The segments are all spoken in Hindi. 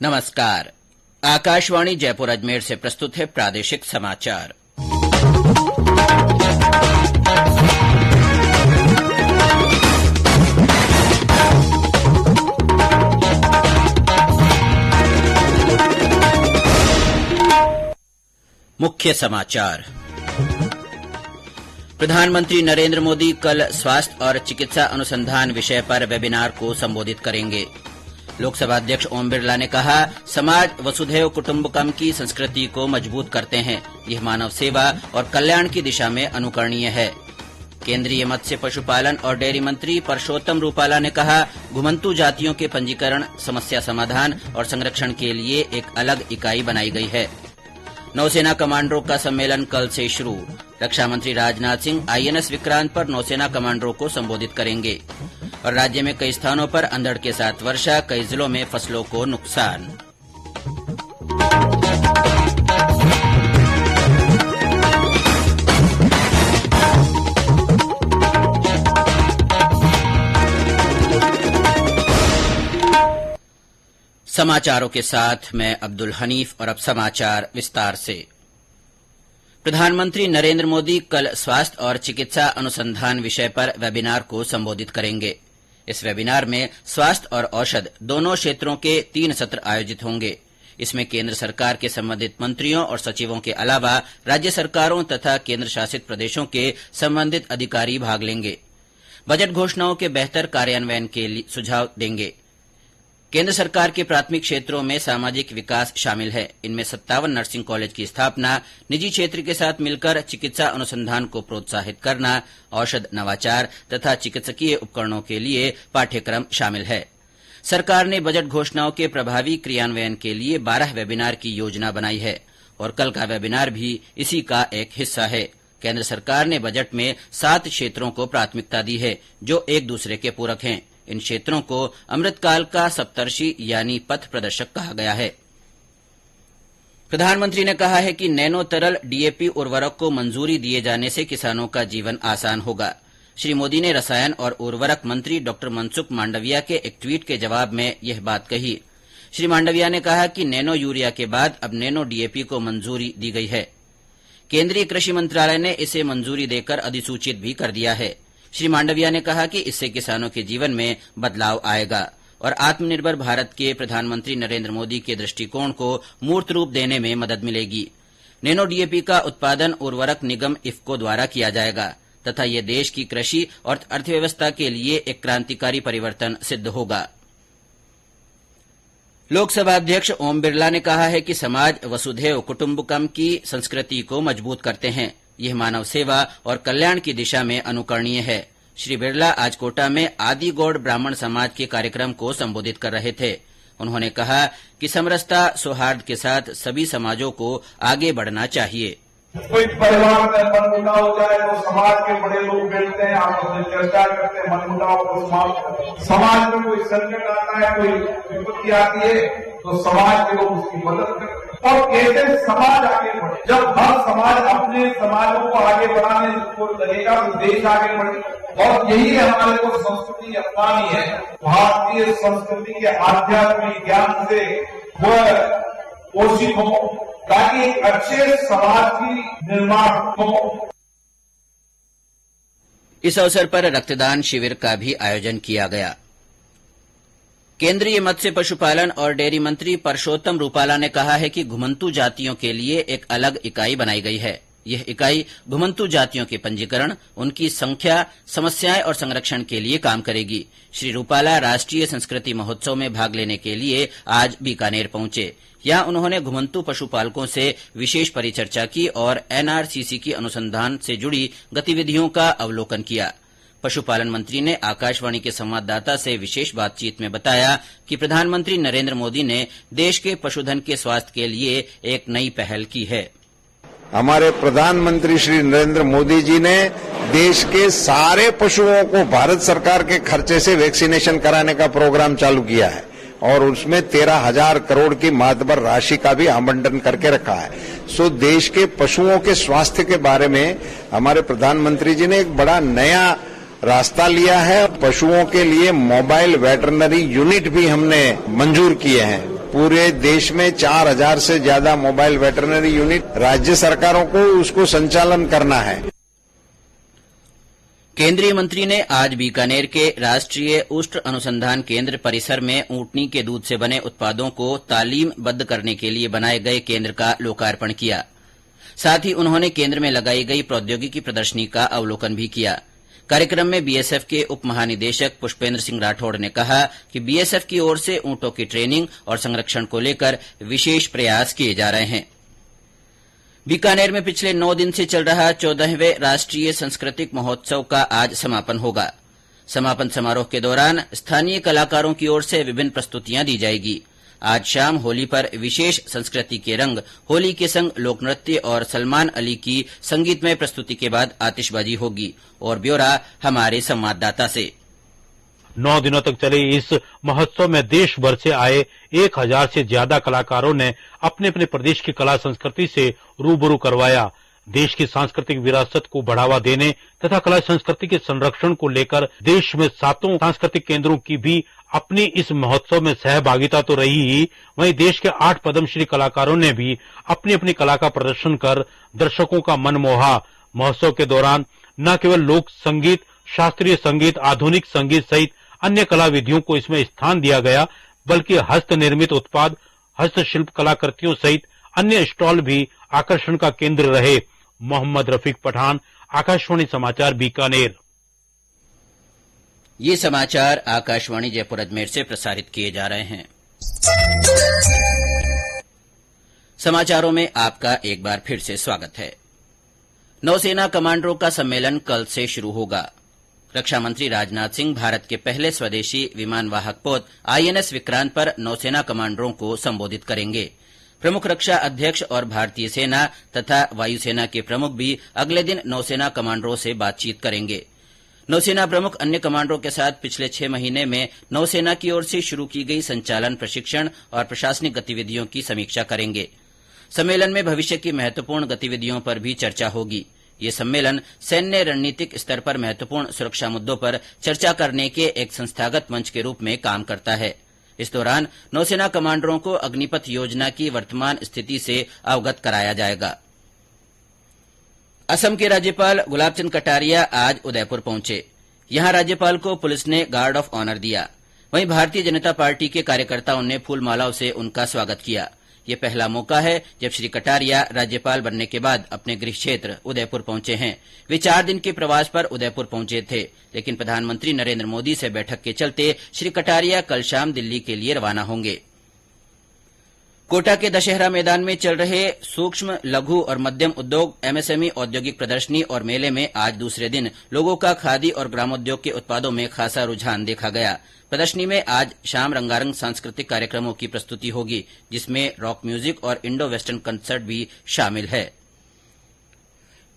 नमस्कार। आकाशवाणी जयपुर अजमेर से प्रस्तुत है प्रादेशिक समाचार। मुख्य समाचार। प्रधानमंत्री नरेंद्र मोदी कल स्वास्थ्य और चिकित्सा अनुसंधान विषय पर वेबिनार को संबोधित करेंगे। लोकसभा अध्यक्ष ओम बिरला ने कहा, समाज वसुधैव कुटुम्बकम की संस्कृति को मजबूत करते हैं। यह मानव सेवा और कल्याण की दिशा में अनुकरणीय है। केंद्रीय मत्स्य पशुपालन और डेयरी मंत्री परषोत्तम रूपाला ने कहा, घुमंतू जातियों के पंजीकरण, समस्या समाधान और संरक्षण के लिए एक अलग इकाई बनाई गई है। नौसेना कमांडरों का सम्मेलन कल से शुरू। रक्षा मंत्री राजनाथ सिंह आईएनएस विक्रांत पर नौसेना कमांडरों को संबोधित करेंगे। और राज्य में कई स्थानों पर अंधड़ के साथ वर्षा, कई जिलों में फसलों को नुकसान। समाचारों के साथ मैं अब्दुल हनीफ और अब समाचार विस्तार से। प्रधानमंत्री नरेंद्र मोदी कल स्वास्थ्य और चिकित्सा अनुसंधान विषय पर वेबिनार को संबोधित करेंगे। इस वेबिनार में स्वास्थ्य और औषध दोनों क्षेत्रों के 3 सत्र आयोजित होंगे। इसमें केंद्र सरकार के संबंधित मंत्रियों और सचिवों के अलावा राज्य सरकारों तथा केंद्र शासित प्रदेशों के संबंधित अधिकारी भाग लेंगे। बजट घोषणाओं के बेहतर कार्यान्वयन के लिए सुझाव देंगे। केंद्र सरकार के प्राथमिक क्षेत्रों में सामाजिक विकास शामिल है। इनमें 57 नर्सिंग कॉलेज की स्थापना, निजी क्षेत्र के साथ मिलकर चिकित्सा अनुसंधान को प्रोत्साहित करना, औषध नवाचार तथा चिकित्सकीय उपकरणों के लिए पाठ्यक्रम शामिल है। सरकार ने बजट घोषणाओं के प्रभावी क्रियान्वयन के लिए 12 वेबिनार की योजना बनाई है और कल का वेबिनार भी इसी का एक हिस्सा है। केंद्र सरकार ने बजट में 7 क्षेत्रों को प्राथमिकता दी है जो एक दूसरे के पूरक हैं। इन क्षेत्रों को अमृतकाल का सप्तर्षि यानी पथ प्रदर्शक कहा गया है। प्रधानमंत्री ने कहा है कि नैनो तरल डीएपी उर्वरक को मंजूरी दिए जाने से किसानों का जीवन आसान होगा। श्री मोदी ने रसायन और उर्वरक मंत्री डॉ मनसुख मांडविया के एक ट्वीट के जवाब में यह बात कही। श्री मांडविया ने कहा कि नैनो यूरिया के बाद अब नैनो डीएपी को मंजूरी दी गई है। केंद्रीय कृषि मंत्रालय ने इसे मंजूरी देकर अधिसूचित भी कर दिया है। श्री मांडविया ने कहा कि इससे किसानों के जीवन में बदलाव आएगा और आत्मनिर्भर भारत के प्रधानमंत्री नरेंद्र मोदी के दृष्टिकोण को मूर्त रूप देने में मदद मिलेगी। नैनो डीएपी का उत्पादन उर्वरक निगम इफ्को द्वारा किया जाएगा तथा ये देश की कृषि और अर्थव्यवस्था के लिए एक क्रांतिकारी परिवर्तन सिद्ध होगा। लोकसभा अध्यक्ष ओम बिरला ने कहा है कि समाज वसुधैव कुटुम्बकम की संस्कृति को मजबूत करते हैं। यह मानव सेवा और कल्याण की दिशा में अनुकरणीय है। श्री बिरला आज कोटा में आदि गौड़ ब्राह्मण समाज के कार्यक्रम को संबोधित कर रहे थे। उन्होंने कहा कि समरसता सौहार्द के साथ सभी समाजों को आगे बढ़ना चाहिए। कोई परिवार में मनमुटाव हो जाए तो समाज के बड़े लोग बैठते हैं, आपस में चर्चा करते हैं, मनमुटाव को समाप्त करते हैं। समाज में कोई संकट आता है, कोई विपत्ति आती है तो समाज के लोग उसकी मदद करते हैं और कैसे समाज आगे बढ़े। जब हर समाज अपने समाजों को आगे बढ़ाने को लगेगा तो देश आगे बढ़ेगा और यही हमारे को संस्कृति अपनानी है। भारतीय संस्कृति के आध्यात्मिक ज्ञान से वह पोषित हो ताकि एक अच्छे समाज की निर्माण हो। इस अवसर पर रक्तदान शिविर का भी आयोजन किया गया। केंद्रीय मत्स्य पशुपालन और डेयरी मंत्री परषोत्तम रूपाला ने कहा है कि घुमंतू जातियों के लिए एक अलग इकाई बनाई गई है। यह इकाई घुमंतू जातियों के पंजीकरण, उनकी संख्या, समस्याएं और संरक्षण के लिए काम करेगी। श्री रूपाला राष्ट्रीय संस्कृति महोत्सव में भाग लेने के लिए आज बीकानेर पहुंचे। यहां उन्होंने घुमंतू पशुपालकों से विशेष परिचर्चा की और एनआरसीसी की अनुसंधान से जुड़ी गतिविधियों का अवलोकन किया। पशुपालन मंत्री ने आकाशवाणी के संवाददाता से विशेष बातचीत में बताया कि प्रधानमंत्री नरेंद्र मोदी ने देश के पशुधन के स्वास्थ्य के लिए एक नई पहल की है। हमारे प्रधानमंत्री श्री नरेंद्र मोदी जी ने देश के सारे पशुओं को भारत सरकार के खर्चे से वैक्सीनेशन कराने का प्रोग्राम चालू किया है और उसमें 13,000 करोड़ की मातबर राशि का भी आवंटन करके रखा है। सो देश के पशुओं के स्वास्थ्य के बारे में हमारे प्रधानमंत्री जी ने एक बड़ा नया रास्ता लिया है। पशुओं के लिए मोबाइल वेटरनरी यूनिट भी हमने मंजूर किए हैं। पूरे देश में 4000 से ज्यादा मोबाइल वेटरनरी यूनिट राज्य सरकारों को उसको संचालन करना है। केंद्रीय मंत्री ने आज बीकानेर के राष्ट्रीय उष्ट अनुसंधान केंद्र परिसर में ऊंटनी के दूध से बने उत्पादों को तालीमबद्ध करने के लिए बनाए गए केंद्र का लोकार्पण किया। साथ ही उन्होंने केंद्र में लगाई गई प्रौद्योगिकी प्रदर्शनी का अवलोकन भी किया। कार्यक्रम में बीएसएफ के उप महानिदेशक पुष्पेंद्र सिंह राठौड़ ने कहा कि बीएसएफ की ओर से ऊंटों की ट्रेनिंग और संरक्षण को लेकर विशेष प्रयास किए जा रहे हैं। बीकानेर में पिछले 9 दिन से चल रहा 14वें राष्ट्रीय सांस्कृतिक महोत्सव का आज समापन होगा। समापन समारोह के दौरान स्थानीय कलाकारों की ओर से विभिन्न प्रस्तुतियां दी जाएगी। आज शाम होली पर विशेष संस्कृति के रंग, होली के संग लोकनृत्य और सलमान अली की संगीतमय प्रस्तुति के बाद आतिशबाजी होगी। और ब्यौरा हमारे संवाददाता से। 9 दिनों तक चले इस महोत्सव में देश भर से आए 1000 से ज्यादा कलाकारों ने अपने अपने प्रदेश की कला संस्कृति से रूबरू करवाया। देश की सांस्कृतिक विरासत को बढ़ावा देने तथा कला संस्कृति के संरक्षण को लेकर देश में 7 सांस्कृतिक केंद्रों की भी अपनी इस महोत्सव में सहभागिता तो रही ही, वहीं देश के 8 पद्मश्री कलाकारों ने भी अपनी अपनी कला का प्रदर्शन कर दर्शकों का मन मोहा। महोत्सव के दौरान न केवल लोक संगीत, शास्त्रीय संगीत, आधुनिक संगीत सहित अन्य कला विधियों को इसमें स्थान दिया गया, बल्कि हस्त निर्मित उत्पाद, हस्तशिल्प कलाकृतियों सहित अन्य स्टॉल भी आकर्षण का केंद्र रहे। मोहम्मद रफीक पठान, आकाशवाणी समाचार, बीकानेर। ये समाचार आकाशवाणी जयपुर अजमेर से प्रसारित किए जा रहे हैं। समाचारों में आपका एक बार फिर से स्वागत है। नौसेना कमांडरों का सम्मेलन कल से शुरू होगा। रक्षा मंत्री राजनाथ सिंह भारत के पहले स्वदेशी विमान वाहक पोत आईएनएस विक्रांत पर नौसेना कमांडरों को संबोधित करेंगे। प्रमुख रक्षा अध्यक्ष और भारतीय सेना तथा वायुसेना के प्रमुख भी अगले दिन नौसेना कमांडरों से बातचीत करेंगे। नौसेना प्रमुख अन्य कमांडरों के साथ पिछले 6 महीने में नौसेना की ओर से शुरू की गई संचालन, प्रशिक्षण और प्रशासनिक गतिविधियों की समीक्षा करेंगे। सम्मेलन में भविष्य की महत्वपूर्ण गतिविधियों पर भी चर्चा होगी। ये सम्मेलन सैन्य रणनीतिक स्तर पर महत्वपूर्ण सुरक्षा मुद्दों पर चर्चा करने के एक संस्थागत मंच के रूप में काम करता है। इस दौरान नौसेना कमांडरों को अग्निपथ योजना की वर्तमान स्थिति से अवगत कराया जाएगा। असम के राज्यपाल गुलाब चंद कटारिया आज उदयपुर पहुंचे। यहां राज्यपाल को पुलिस ने गार्ड ऑफ ऑनर दिया। वहीं भारतीय जनता पार्टी के कार्यकर्ताओं ने फूलमालाओं से उनका स्वागत किया। ये पहला मौका है जब श्री कटारिया राज्यपाल बनने के बाद अपने गृह क्षेत्र उदयपुर पहुंचे हैं। वे 4 दिन के प्रवास पर उदयपुर पहुंचे थे, लेकिन प्रधानमंत्री नरेंद्र मोदी से बैठक के चलते श्री कटारिया कल शाम दिल्ली के लिए रवाना होंगे। कोटा के दशहरा मैदान में चल रहे सूक्ष्म, लघु और मध्यम उद्योग एमएसएमई औद्योगिक प्रदर्शनी और मेले में आज दूसरे दिन लोगों का खादी और ग्रामोद्योग के उत्पादों में खासा रुझान देखा गया। प्रदर्शनी में आज शाम रंगारंग सांस्कृतिक कार्यक्रमों की प्रस्तुति होगी, जिसमें रॉक म्यूजिक और इंडो वेस्टर्न कंसर्ट भी शामिल है।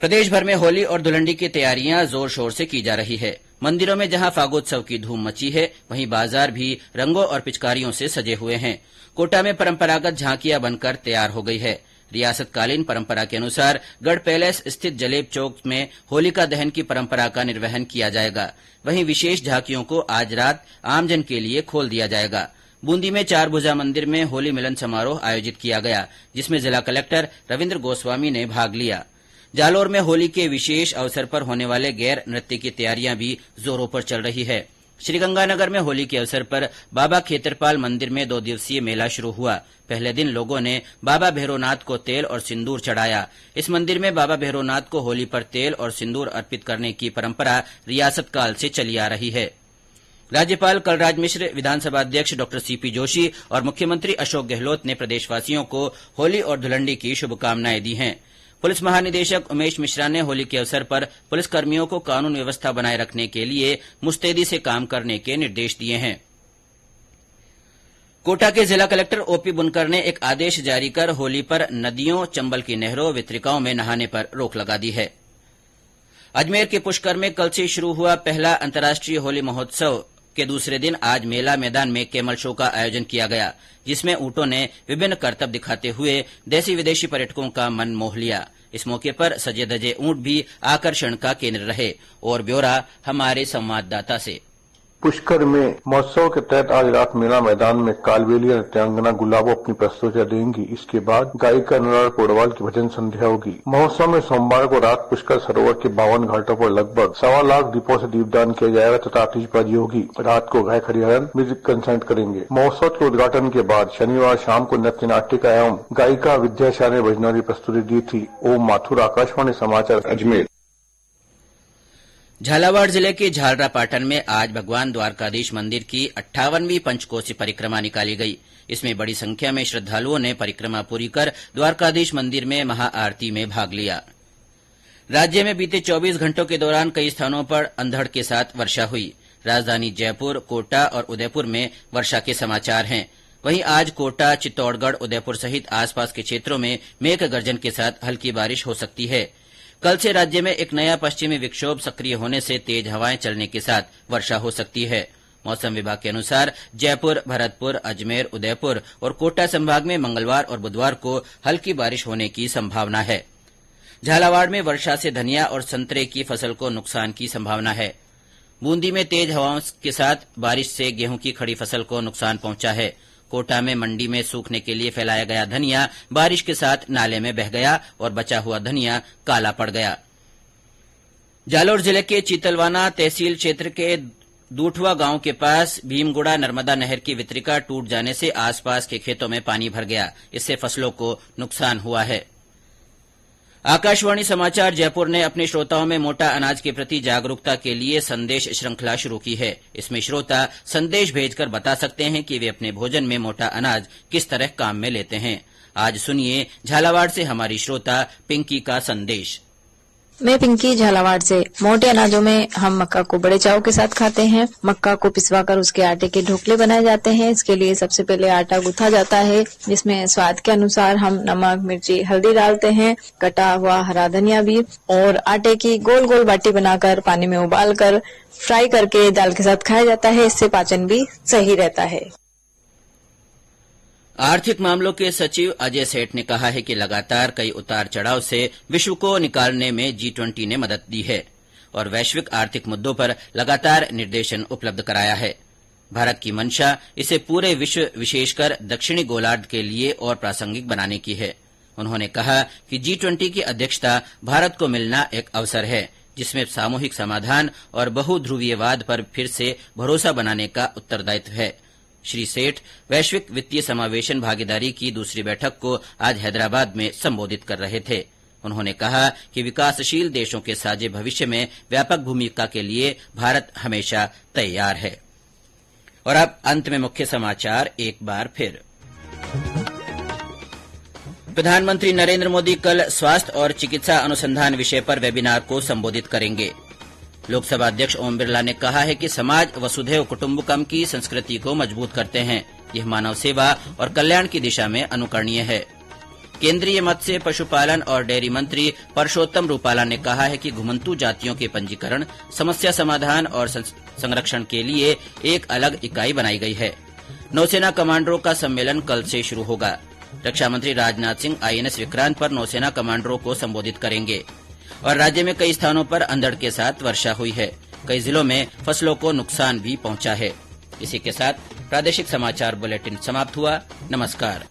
प्रदेश भर में होली और धुलंडी की तैयारियां जोर शोर से की जा रही है। मंदिरों में जहां फागोत्सव की धूम मची है, वहीं बाजार भी रंगों और पिचकारियों से सजे हुए हैं। कोटा में परंपरागत झांकियां बनकर तैयार हो गई है। रियासतकालीन परंपरा के अनुसार गढ़ पैलेस स्थित जलेब चौक में होलिका दहन की परंपरा का निर्वहन किया जाएगा। वहीं विशेष झांकियों को आज रात आमजन के लिए खोल दिया जाएगा। बूंदी में 4 भुजा मंदिर में होली मिलन समारोह आयोजित किया गया, जिसमें जिला कलेक्टर रविन्द्र गोस्वामी ने भाग लिया। जालोर में होली के विशेष अवसर पर होने वाले गैर नृत्य की तैयारियां भी जोरों पर चल रही है। श्रीगंगानगर में होली के अवसर पर बाबा खेतरपाल मंदिर में 2 दिवसीय मेला शुरू हुआ। पहले दिन लोगों ने बाबा भैरवनाथ को तेल और सिंदूर चढ़ाया। इस मंदिर में बाबा भैरवनाथ को होली पर तेल और सिंदूर अर्पित करने की परंपरा रियासत काल से चली आ रही है। राज्यपाल कलराज मिश्र, विधानसभा अध्यक्ष डॉ सीपी जोशी और मुख्यमंत्री अशोक गहलोत ने प्रदेशवासियों को होली और धुलंडी की शुभकामनाएं दी हैं। पुलिस महानिदेशक उमेश मिश्रा ने होली के अवसर पर पुलिसकर्मियों को कानून व्यवस्था बनाए रखने के लिए मुस्तैदी से काम करने के निर्देश दिए हैं। कोटा के जिला कलेक्टर ओपी बुनकर ने एक आदेश जारी कर होली पर नदियों, चंबल की नहरों, वितरिकाओं में नहाने पर रोक लगा दी है। अजमेर के पुष्कर में कल से शुरू हुआ पहला अंतर्राष्ट्रीय होली महोत्सव के दूसरे दिन आज मेला मैदान में कैमल शो का आयोजन किया गया, जिसमें ऊंटों ने विभिन्न करतब दिखाते हुए देशी विदेशी पर्यटकों का मन मोह लिया। इस मौके पर सजे धजे ऊंट भी आकर्षण का केंद्र रहे। और ब्यौरा हमारे संवाददाता से। पुष्कर में महोत्सव के तहत आज रात मेला मैदान में कालबेलिया नृत्यांगना गुलाबो अपनी प्रस्तुतियां देंगी। इसके बाद गायिका अनुराग पोडवाल की भजन संध्या होगी। महोत्सव में सोमवार को रात पुष्कर सरोवर के 52 घाटों पर लगभग 1.25 लाख दीपों से दीपदान किया जाएगा तथा आतिशबाजी होगी। रात को गायक हरिहरन म्यूजिक कंसर्ट करेंगे। महोत्सव के उद्घाटन के बाद शनिवार शाम को नृत्य नाटिका एवं गायिका विद्याशा ने भजनों की प्रस्तुति दी थी। ओम माथुर, आकाशवाणी समाचार, अजमेर। झालावाड़ जिले के झालरापाटन में आज भगवान द्वारकाधीश मंदिर की 58वीं पंचकोसी परिक्रमा निकाली गई। इसमें बड़ी संख्या में श्रद्धालुओं ने परिक्रमा पूरी कर द्वारकाधीश मंदिर में महाआरती में भाग लिया। राज्य में बीते 24 घंटों के दौरान कई स्थानों पर अंधड़ के साथ वर्षा हुई। राजधानी जयपुर, कोटा और उदयपुर में वर्षा के समाचार हैं। वहीं आज कोटा, चित्तौड़गढ़, उदयपुर सहित आसपास के क्षेत्रों में मेघ गर्जन के साथ हल्की बारिश हो सकती है। कल से राज्य में एक नया पश्चिमी विक्षोभ सक्रिय होने से तेज हवाएं चलने के साथ वर्षा हो सकती है। मौसम विभाग के अनुसार जयपुर, भरतपुर, अजमेर, उदयपुर और कोटा संभाग में मंगलवार और बुधवार को हल्की बारिश होने की संभावना है। झालावाड़ में वर्षा से धनिया और संतरे की फसल को नुकसान की संभावना है। बूंदी में तेज हवाओं के साथ बारिश से गेहूं की खड़ी फसल को नुकसान पहुंचा है। कोटा में मंडी में सूखने के लिए फैलाया गया धनिया बारिश के साथ नाले में बह गया और बचा हुआ धनिया काला पड़ गया। जालौर जिले के चीतलवाना तहसील क्षेत्र के दूठवा गांव के पास भीमगुड़ा नर्मदा नहर की वितरिका टूट जाने से आसपास के खेतों में पानी भर गया। इससे फसलों को नुकसान हुआ है। आकाशवाणी समाचार जयपुर ने अपने श्रोताओं में मोटा अनाज के प्रति जागरूकता के लिए संदेश श्रृंखला शुरू की है। इसमें श्रोता संदेश भेजकर बता सकते हैं कि वे अपने भोजन में मोटा अनाज किस तरह काम में लेते हैं। आज सुनिए झालावाड़ से हमारी श्रोता पिंकी का संदेश। मैं पिंकी झालावाड़ से। मोटे अनाजों में हम मक्का को बड़े चाव के साथ खाते हैं। मक्का को पिसवाकर उसके आटे के ढोकले बनाए जाते हैं। इसके लिए सबसे पहले आटा गूंथा जाता है, जिसमें स्वाद के अनुसार हम नमक, मिर्ची, हल्दी डालते हैं, कटा हुआ हरा धनिया भी, और आटे की गोल गोल बाटी बनाकर पानी में उबालकर फ्राई करके दाल के साथ खाया जाता है। इससे पाचन भी सही रहता है। आर्थिक मामलों के सचिव अजय सेठ ने कहा है कि लगातार कई उतार चढ़ाव से विश्व को निकालने में G20 ने मदद दी है और वैश्विक आर्थिक मुद्दों पर लगातार निर्देशन उपलब्ध कराया है। भारत की मंशा इसे पूरे विश्व, विशेषकर दक्षिणी गोलार्ध के लिए और प्रासंगिक बनाने की है। उन्होंने कहा कि G20 की अध्यक्षता भारत को मिलना एक अवसर है, जिसमें सामूहिक समाधान और बहुध्रुवीयवाद पर फिर से भरोसा बनाने का उत्तरदायित्व है। श्री सेठ वैश्विक वित्तीय समावेशन भागीदारी की दूसरी बैठक को आज हैदराबाद में संबोधित कर रहे थे। उन्होंने कहा कि विकासशील देशों के साझे भविष्य में व्यापक भूमिका के लिए भारत हमेशा तैयार है। और अब अंत में मुख्य समाचार एक बार फिर। प्रधानमंत्री नरेंद्र मोदी कल स्वास्थ्य और चिकित्सा अनुसंधान विषय पर वेबिनार को संबोधित करेंगे। लोकसभा अध्यक्ष ओम बिरला ने कहा है कि समाज वसुधैव कुटुम्बकम की संस्कृति को मजबूत करते हैं। यह मानव सेवा और कल्याण की दिशा में अनुकरणीय है। केंद्रीय मत्स्य, पशुपालन और डेयरी मंत्री परषोत्तम रूपाला ने कहा है कि घुमंतू जातियों के पंजीकरण, समस्या समाधान और संरक्षण के लिए एक अलग इकाई बनाई गई है। नौसेना कमांडरों का सम्मेलन कल से शुरू होगा। रक्षा मंत्री राजनाथ सिंह INS विक्रांत पर नौसेना कमांडरों को संबोधित करेंगे। और राज्य में कई स्थानों पर अंधड़ के साथ वर्षा हुई है। कई जिलों में फसलों को नुकसान भी पहुंचा है। इसी के साथ प्रादेशिक समाचार बुलेटिन समाप्त हुआ। नमस्कार।